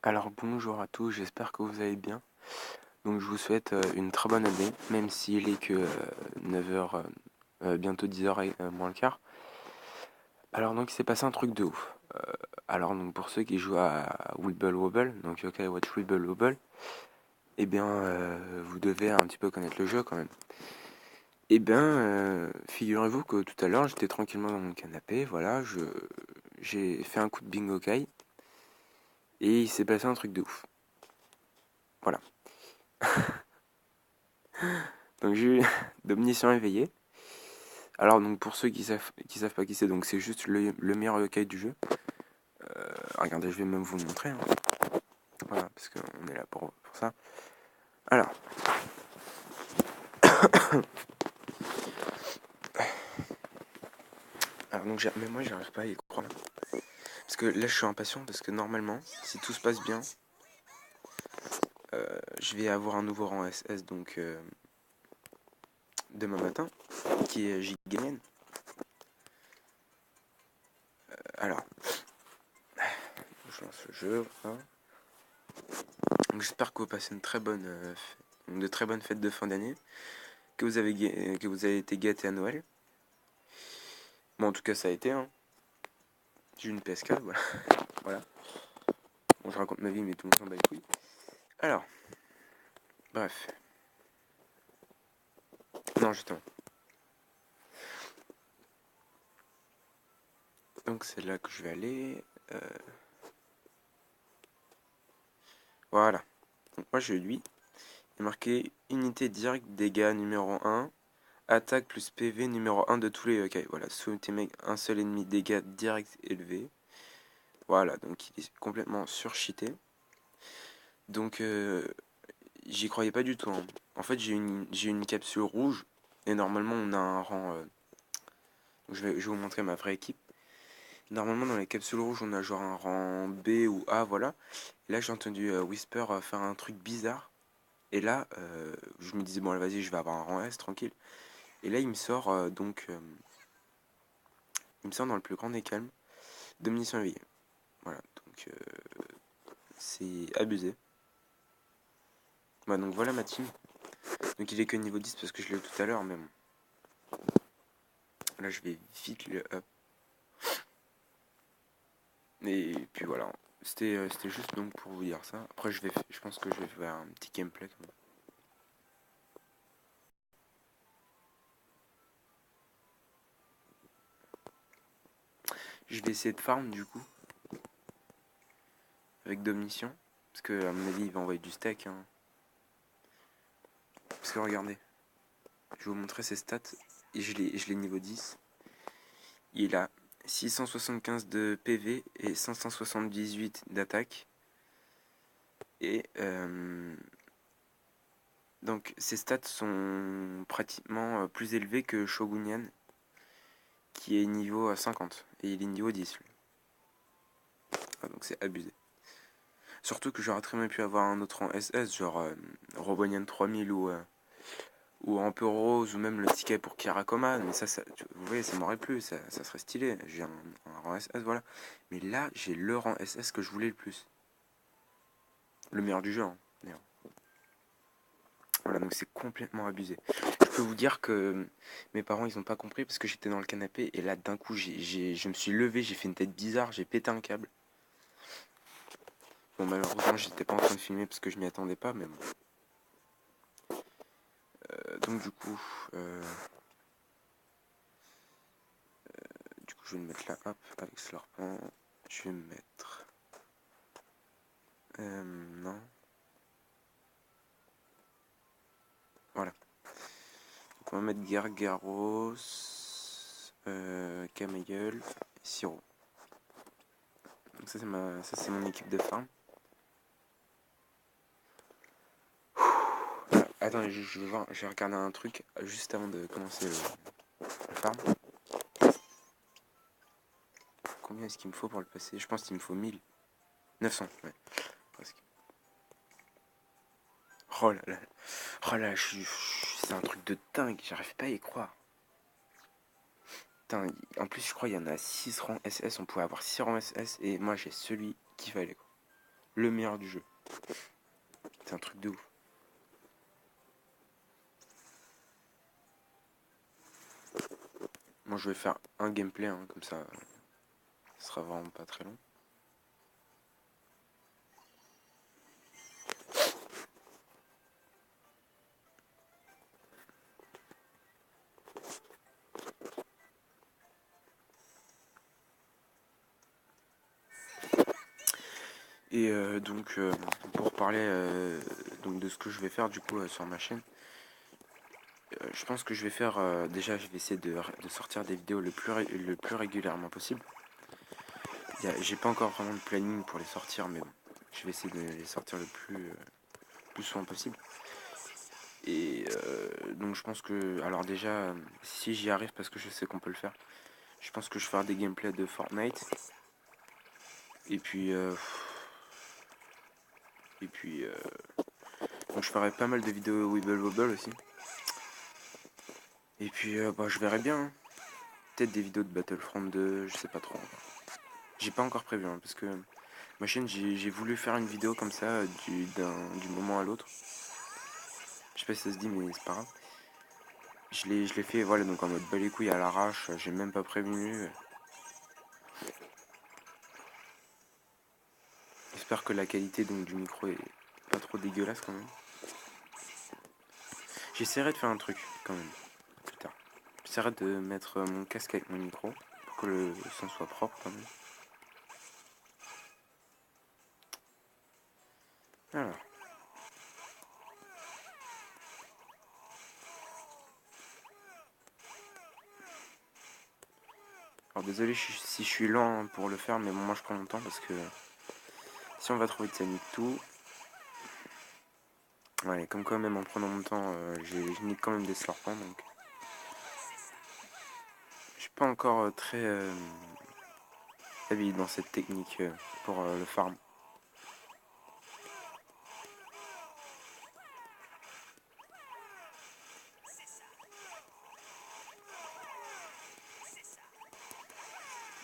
Alors bonjour à tous, j'espère que vous allez bien. Donc je vous souhaite une très bonne année, même s'il est que 9h, bientôt 10h moins le quart. Alors donc il s'est passé un truc de ouf. Alors donc pour ceux qui jouent à Wibble Wobble, donc OK Watch Wibble Wobble, eh bien vous devez un petit peu connaître le jeu quand même. Eh bien figurez-vous que tout à l'heure j'étais tranquillement dans mon canapé, voilà, j'ai fait un coup de bingo kai et il s'est passé un truc de ouf. Voilà. Donc j'ai eu d'omniscient éveillé. Alors donc pour ceux qui savent pas qui c'est, donc c'est juste le meilleur yokai du jeu. Regardez, je vais même vous le montrer, hein. Voilà, parce qu'on est là pour ça. Alors, donc mais moi j'arrive pas à y croire. Parce que là je suis impatient parce que normalement, si tout se passe bien, je vais avoir un nouveau rang SS donc demain matin, qui est Gigamen. Alors, je lance le jeu. Voilà. Donc j'espère que vous passez de très bonnes fêtes de fin d'année, que vous avez été gâtés à Noël. Bon, en tout cas, ça a été, hein. J'ai une PS4, voilà. Voilà. Bon, je raconte ma vie, mais tout le monde s'en bat les couilles. Alors, bref. Non, justement. Donc, c'est là que je vais aller. Euh, Voilà. Donc, moi, j'ai lui. Il est marqué unité directe dégâts numéro 1. Attaque plus PV numéro 1 de tous les yokai. Voilà. Sous un seul ennemi dégâts direct élevé. Voilà. Donc, il est complètement surcheaté. Donc, j'y croyais pas du tout, hein. En fait, j'ai une capsule rouge. Et normalement, on a un rang. Je vais vous montrer ma vraie équipe. Normalement, dans les capsules rouges, on a genre un rang B ou A, voilà. Et là, j'ai entendu Whisper faire un truc bizarre. Et là, je me disais, bon, vas-y, je vais avoir un rang S, tranquille. Et là, il me sort, il me sort dans le plus grand des calmes, Domination éveillée. Voilà, donc c'est abusé. Bah, donc voilà ma team. Donc il est que niveau 10 parce que je l'ai eu tout à l'heure, mais bon. Là, je vais vite le up. Et puis voilà. C'était juste donc pour vous dire ça. Après, je pense que je vais faire un petit gameplay quand même. Je vais essayer de farm du coup, avec Domnition. Parce que, à mon avis, il va envoyer du stack, hein. Parce que regardez, je vais vous montrer ses stats. Et je l'ai niveau 10. Il a 675 de PV et 578 d'attaque. Et donc ses stats sont pratiquement plus élevés que Shogunian, qui est niveau 50. Et il est niveau 10. Lui. Ah, donc c'est abusé. Surtout que j'aurais très bien pu avoir un autre en SS, genre Robonian 3000 ou un peu rose, ou même le ticket pour Kirakoma, mais vous voyez, ça m'aurait plu, ça serait stylé. J'ai un rang SS, voilà. Mais là, j'ai le rang SS que je voulais le plus. Le meilleur du jeu, hein, d'ailleurs. Voilà, donc c'est complètement abusé. Je peux vous dire que mes parents, ils ont pas compris parce que j'étais dans le canapé et là, d'un coup, je me suis levé, j'ai fait une tête bizarre, j'ai pété un câble. Bon, malheureusement, j'étais pas en train de filmer parce que je m'y attendais pas, mais bon. Donc, du coup, je vais me mettre là, hop, avec Slurpant. Je vais me mettre. Non. Voilà. Donc, on va mettre Gargaros, Camailleul, Siro. Donc, ça, c'est mon équipe de farm. Attendez, je vais voir, je vais regarder un truc juste avant de commencer le farm. Combien est-ce qu'il me faut pour le passer? Je pense qu'il me faut 1000. 900, ouais, presque. Oh là là, oh là, c'est un truc de dingue, j'arrive pas à y croire. Putain, en plus, je crois qu'il y en a 6 rangs SS, on pouvait avoir 6 rangs SS, et moi j'ai celui qu'il fallait, quoi. le meilleur du jeu. C'est un truc de ouf. Moi je vais faire un gameplay, hein, comme ça, ce sera vraiment pas très long. Et donc pour parler donc de ce que je vais faire du coup sur ma chaîne, je pense que je vais faire déjà je vais essayer de sortir des vidéos le plus régulièrement possible. J'ai pas encore vraiment de planning pour les sortir, mais bon, je vais essayer de les sortir le plus souvent possible. Et donc je pense que, alors déjà, si j'y arrive, parce que je sais qu'on peut le faire, je pense que je ferai des gameplays de Fortnite. Et puis, donc je ferai pas mal de vidéos Wibble Wobble aussi. Et puis, bah, je verrai bien, hein. Peut-être des vidéos de Battlefront 2, je sais pas trop. J'ai pas encore prévu, hein, parce que ma chaîne, j'ai voulu faire une vidéo comme ça, du moment à l'autre. Je sais pas si ça se dit, mais c'est pas grave. Je l'ai fait, voilà, donc en mode bas les couilles à l'arrache, j'ai même pas prévenu. J'espère que la qualité donc, du micro est pas trop dégueulasse quand même. J'essaierai de faire un truc quand même, plus tard. J'essaierai de mettre mon casque avec mon micro, pour que le son soit propre quand même. Alors. Alors désolé si je suis lent pour le faire, mais bon, moi je prends mon temps parce que si on va trop vite, ça nique tout. Ouais, comme quoi même en prenant mon temps, je nique quand même des slurpants, donc je suis pas encore très habile dans cette technique pour le farm.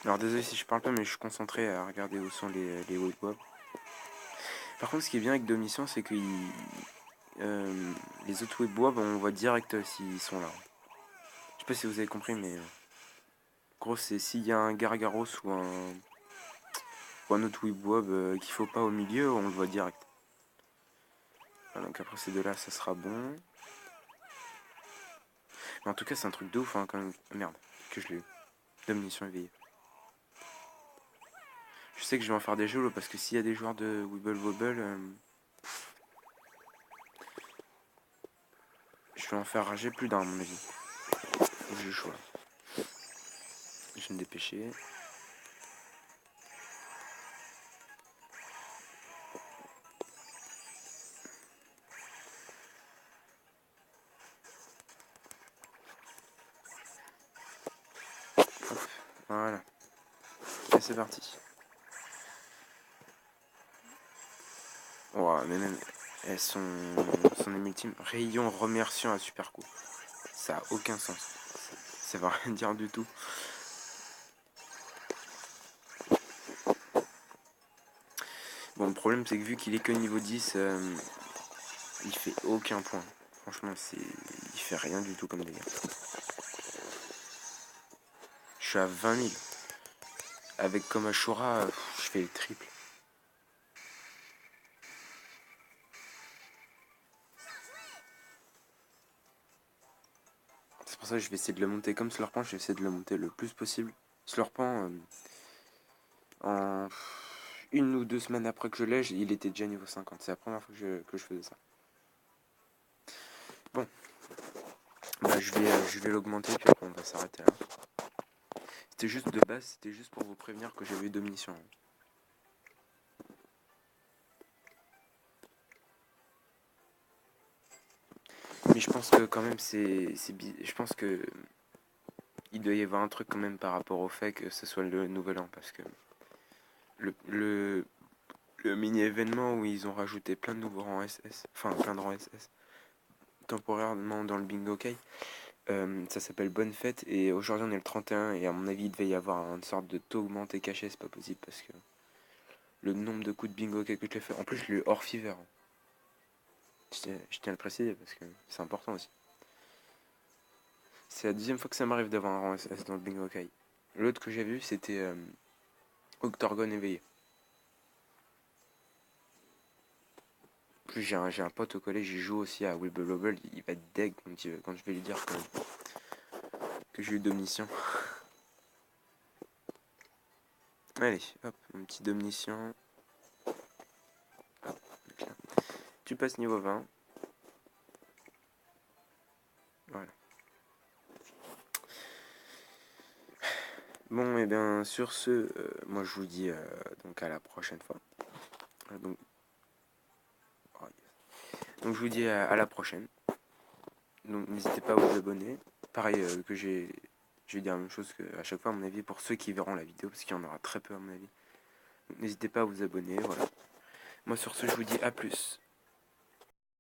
Alors désolé si je parle pas, mais je suis concentré à regarder où sont les web. Par contre, ce qui est bien avec Domission, c'est que les autres webwebs, on voit direct s'ils sont là. Je sais pas si vous avez compris, mais gros, c'est s'il y a un Gargaros ou un autre webweb qu'il faut pas au milieu, on le voit direct. Voilà, donc après ces deux-là, ça sera bon. Mais en tout cas, c'est un truc de ouf, hein, quand même. Ah, merde, que je l'ai eu. Domination éveillée. Je sais que je vais en faire des jeux, parce que s'il y a des joueurs de Wibble Wobble, je vais en faire rager plus d'un, à mon avis. J'ai le choix. Je vais me dépêcher. Hop, voilà. Et c'est parti. Ouah, mais même, elles sont ultime. Rayon remerciant à super coup. Ça a aucun sens. Ça va rien dire du tout. Bon, le problème, c'est que vu qu'il est que niveau 10, il fait aucun point. Franchement, il fait rien du tout comme dégâts. Je suis à 20 000. Avec comme Ashura, je fais le triple. C'est pour ça que je vais essayer de le monter comme Slurpant. Je vais essayer de le monter le plus possible. Slurpant, en 1 ou 2 semaines après que je l'ai, il était déjà niveau 50. C'est la première fois que je faisais ça. Bon, bah, je vais l'augmenter, puis après on va s'arrêter là. C'était juste de base, c'était juste pour vous prévenir que j'avais eu 2 munitions. Mais je pense que quand même je pense que il doit y avoir un truc quand même par rapport au fait que ce soit le nouvel an, parce que le mini événement où ils ont rajouté plein de nouveaux rangs SS, enfin plein de rangs SS temporairement dans le bingo Kai, ça s'appelle Bonne Fête, et aujourd'hui on est le 31 et à mon avis il devait y avoir une sorte de taux augmenté caché, c'est pas possible parce que le nombre de coups de bingo que je l'ai fait. En plus, je l'ai eu hors fever. Je tiens à le préciser parce que c'est important aussi. C'est la deuxième fois que ça m'arrive d'avoir un rang SS dans le bingo kai. L'autre que j'ai vu, c'était Octorgon éveillé. En plus, j'ai un pote au collège, il joue aussi à Wibble Wobble. Il va être deg quand je vais lui dire que j'ai eu d'omniscient. Allez, hop, un petit d'omniscient. Hop, tu passes niveau 20. Voilà. Bon, et bien sur ce, moi je vous dis donc à la prochaine fois. Donc, oh, yes. Donc je vous dis à la prochaine. Donc n'hésitez pas à vous abonner. Pareil que je vais dire la même chose qu'à chaque fois à mon avis pour ceux qui verront la vidéo, parce qu'il y en aura très peu à mon avis. Donc n'hésitez pas à vous abonner, voilà. Moi sur ce je vous dis à plus.